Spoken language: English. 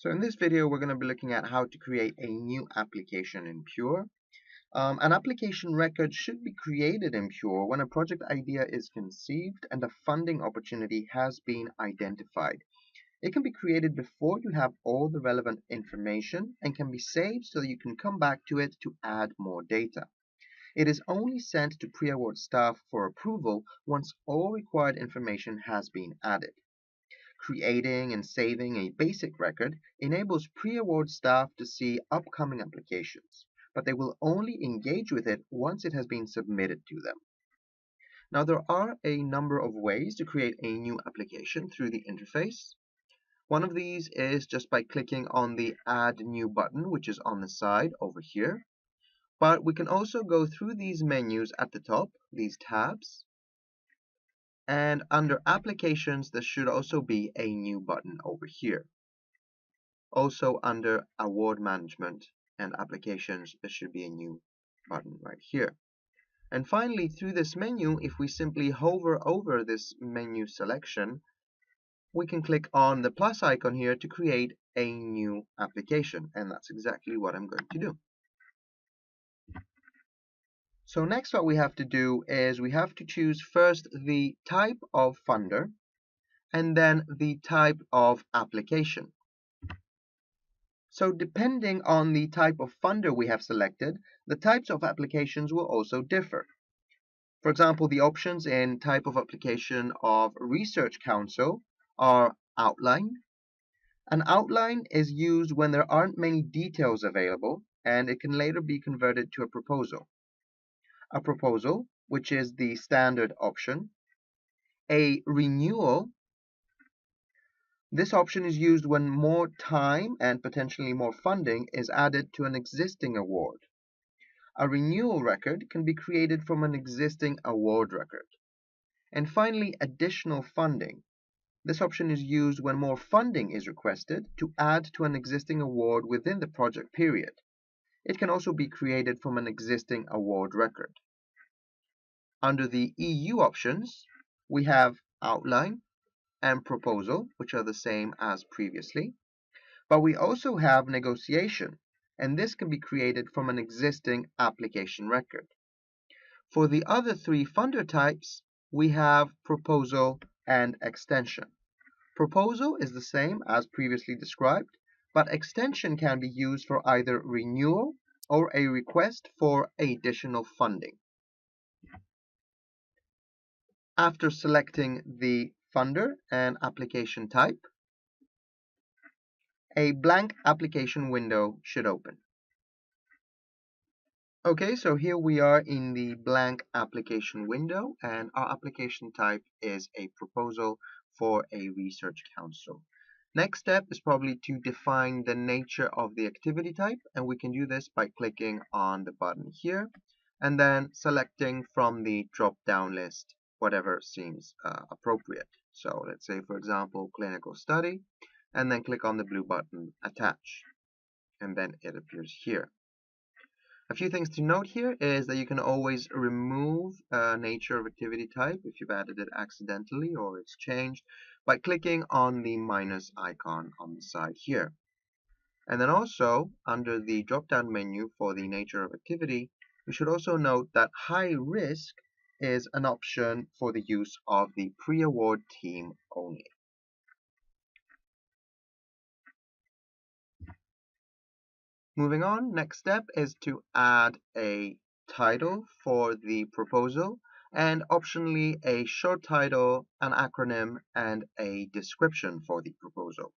So in this video, we're going to be looking at how to create a new application in Pure. An application record should be created in Pure when a project idea is conceived and a funding opportunity has been identified. It can be created before you have all the relevant information and can be saved so that you can come back to it to add more data. It is only sent to pre-award staff for approval once all required information has been added. Creating and saving a basic record enables pre-award staff to see upcoming applications, but they will only engage with it once it has been submitted to them. Now, there are a number of ways to create a new application through the interface. One of these is just by clicking on the Add New button, which is on the side over here. But we can also go through these menus at the top, these tabs, and under Applications, there should also be a New button over here. Also under Award Management and Applications, there should be a New button right here. And finally, through this menu, if we simply hover over this menu selection, we can click on the plus icon here to create a new application, and that's exactly what I'm going to do. So next what we have to do is we have to choose first the type of funder and then the type of application. So depending on the type of funder we have selected, the types of applications will also differ. For example, the options in type of application of Research Council are outline. An outline is used when there aren't many details available, and it can later be converted to a proposal. A proposal, which is the standard option. A renewal. This option is used when more time and potentially more funding is added to an existing award. A renewal record can be created from an existing award record. And finally, additional funding. This option is used when more funding is requested to add to an existing award within the project period. It can also be created from an existing award record. Under the EU options, we have outline and proposal, which are the same as previously. But we also have negotiation, and this can be created from an existing application record. For the other three funder types, we have proposal and extension. Proposal is the same as previously described, but extension can be used for either renewal or a request for additional funding. After selecting the funder and application type, a blank application window should open. Okay, so here we are in the blank application window, and our application type is a proposal for a research council. Next step is probably to define the nature of the activity type, and we can do this by clicking on the button here and then selecting from the drop-down list whatever seems appropriate. So let's say, for example, clinical study, and then click on the blue button, attach, and then it appears here. A few things to note here is that you can always remove nature of activity type if you've added it accidentally or it's changed by clicking on the minus icon on the side here. And then also under the drop-down menu for the nature of activity, we should also note that high risk is an option for the use of the pre-award team only. Moving on, next step is to add a title for the proposal and optionally a short title, an acronym, and a description for the proposal.